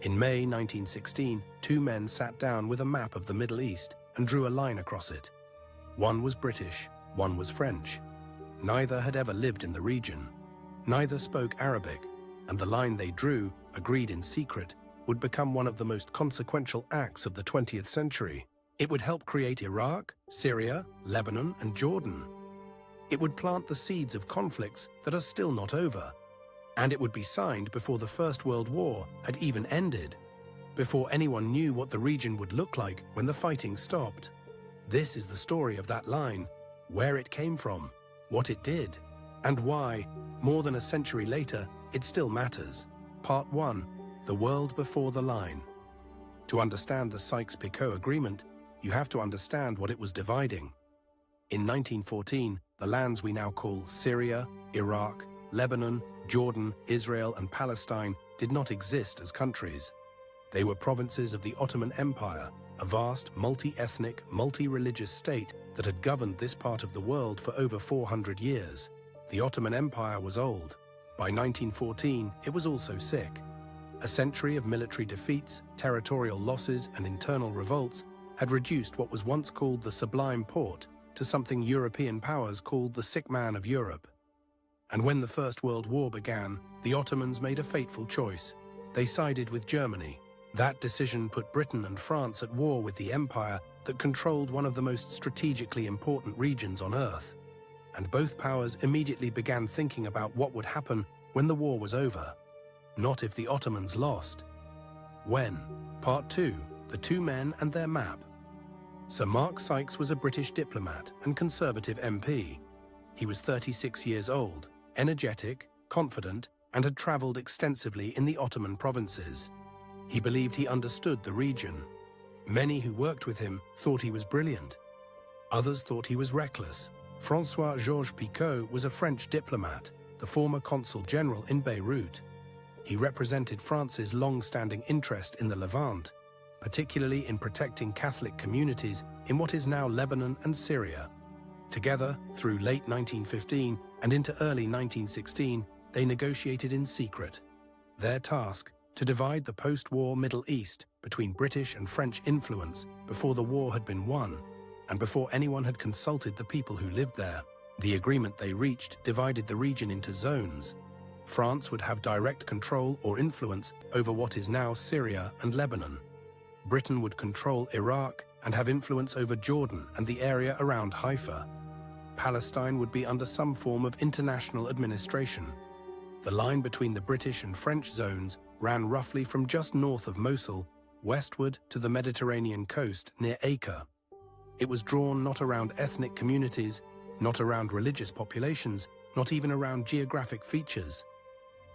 In May 1916, two men sat down with a map of the Middle East and drew a line across it. One was British, one was French. Neither had ever lived in the region. Neither spoke Arabic, and the line they drew, agreed in secret, would become one of the most consequential acts of the 20th century. It would help create Iraq, Syria, Lebanon, and Jordan. It would plant the seeds of conflicts that are still not over. And it would be signed before the First World War had even ended, before anyone knew what the region would look like when the fighting stopped. This is the story of that line, where it came from, what it did, and why, more than a century later, it still matters. Part 1. The World Before the Line. To understand the Sykes-Picot Agreement, you have to understand what it was dividing. In 1914, the lands we now call Syria, Iraq, Lebanon, Jordan, Israel, and Palestine did not exist as countries. They were provinces of the Ottoman Empire, a vast, multi-ethnic, multi-religious state that had governed this part of the world for over 400 years. The Ottoman Empire was old. By 1914, it was also sick. A century of military defeats, territorial losses, and internal revolts had reduced what was once called the Sublime Porte to something European powers called the sick man of Europe. And when the First World War began, the Ottomans made a fateful choice. They sided with Germany. That decision put Britain and France at war with the empire that controlled one of the most strategically important regions on Earth. And both powers immediately began thinking about what would happen when the war was over. Not if the Ottomans lost. When? Part 2. The Two Men and Their Map. Sir Mark Sykes was a British diplomat and Conservative MP. He was 36 years old, energetic, confident, and had travelled extensively in the Ottoman provinces. He believed he understood the region. Many who worked with him thought he was brilliant. Others thought he was reckless. François Georges-Picot was a French diplomat, the former consul general in Beirut. He represented France's long-standing interest in the Levant, particularly in protecting Catholic communities in what is now Lebanon and Syria. Together, through late 1915 and into early 1916, they negotiated in secret. Their task, to divide the post-war Middle East between British and French influence before the war had been won, and before anyone had consulted the people who lived there. The agreement they reached divided the region into zones. France would have direct control or influence over what is now Syria and Lebanon. Britain would control Iraq and have influence over Jordan and the area around Haifa. Palestine would be under some form of international administration. The line between the British and French zones ran roughly from just north of Mosul, westward to the Mediterranean coast near Acre. It was drawn not around ethnic communities, not around religious populations, not even around geographic features.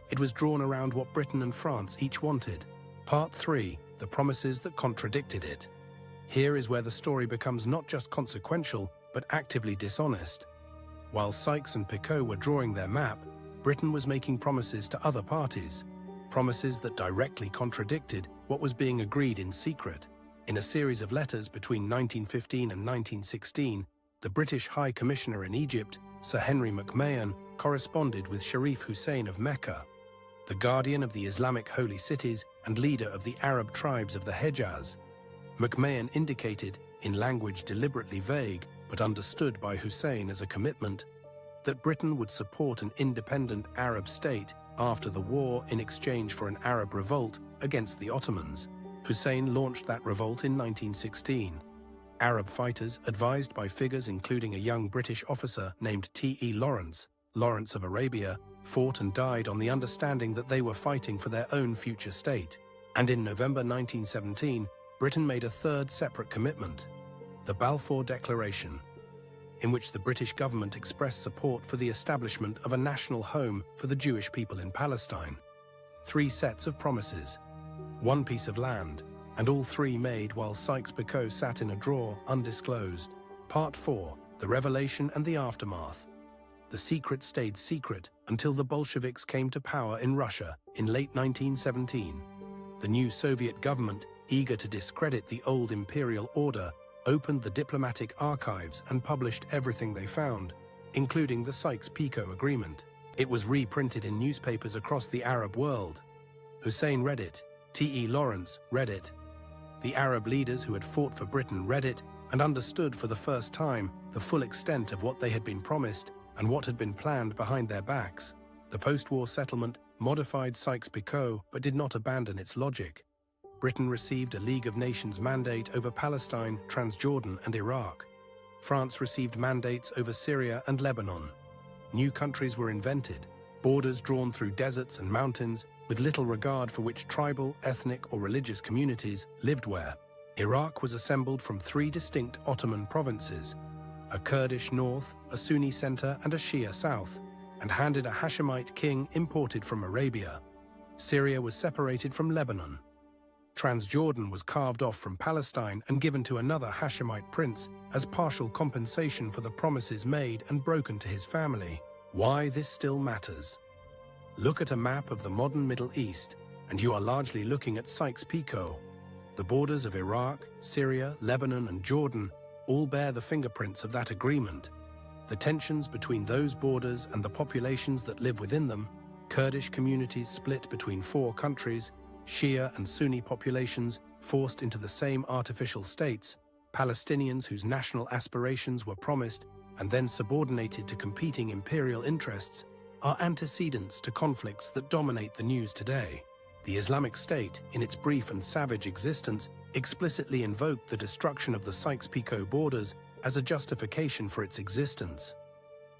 It was drawn around what Britain and France each wanted. Part 3. The promises that contradicted it. Here is where the story becomes not just consequential, but actively dishonest. While Sykes and Picot were drawing their map, Britain was making promises to other parties, promises that directly contradicted what was being agreed in secret. In a series of letters between 1915 and 1916, the British High Commissioner in Egypt, Sir Henry McMahon, corresponded with Sharif Hussein of Mecca, the guardian of the Islamic holy cities and leader of the Arab tribes of the Hejaz. McMahon indicated, in language deliberately vague but understood by Hussein as a commitment, that Britain would support an independent Arab state after the war in exchange for an Arab revolt against the Ottomans. Hussein launched that revolt in 1916. Arab fighters, advised by figures including a young British officer named T.E. Lawrence of Arabia, fought and died on the understanding that they were fighting for their own future state. And in November 1917, Britain made a third separate commitment, the Balfour Declaration, in which the British government expressed support for the establishment of a national home for the Jewish people in Palestine. 3 sets of promises, 1 piece of land, and all 3 made while Sykes-Picot sat in a drawer undisclosed. Part 4. The Revelation and the Aftermath. The secret stayed secret until the Bolsheviks came to power in Russia in late 1917. The new Soviet government, eager to discredit the old imperial order, opened the diplomatic archives and published everything they found, including the Sykes-Picot Agreement. It was reprinted in newspapers across the Arab world. Hussein read it. T.E. Lawrence read it. The Arab leaders who had fought for Britain read it and understood for the first time the full extent of what they had been promised and what had been planned behind their backs. The post-war settlement modified Sykes-Picot but did not abandon its logic. Britain received a League of Nations mandate over Palestine, Transjordan, and Iraq. France received mandates over Syria and Lebanon. New countries were invented, borders drawn through deserts and mountains, with little regard for which tribal, ethnic, or religious communities lived where. Iraq was assembled from 3 distinct Ottoman provinces, a Kurdish north, a Sunni center, and a Shia south, and handed a Hashemite king imported from Arabia. Syria was separated from Lebanon. Transjordan was carved off from Palestine and given to another Hashemite prince as partial compensation for the promises made and broken to his family. Why this still matters. Look at a map of the modern Middle East, and you are largely looking at Sykes-Picot. The borders of Iraq, Syria, Lebanon, and Jordan all bear the fingerprints of that agreement. The tensions between those borders and the populations that live within them, Kurdish communities split between 4 countries, Shia and Sunni populations forced into the same artificial states, Palestinians whose national aspirations were promised and then subordinated to competing imperial interests, are antecedents to conflicts that dominate the news today. The Islamic State, in its brief and savage existence, explicitly invoked the destruction of the Sykes-Picot borders as a justification for its existence.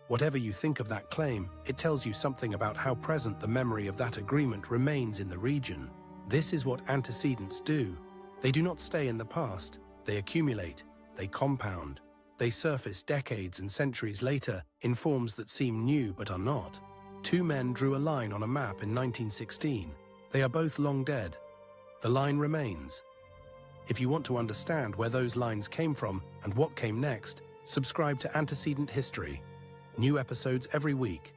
Whatever you think of that claim, it tells you something about how present the memory of that agreement remains in the region. This is what antecedents do. They do not stay in the past. They accumulate. They compound. They surface decades and centuries later in forms that seem new but are not. 2 men drew a line on a map in 1916. They are both long dead. The line remains. If you want to understand where those lines came from and what came next, subscribe to Antecedent History. New episodes every week.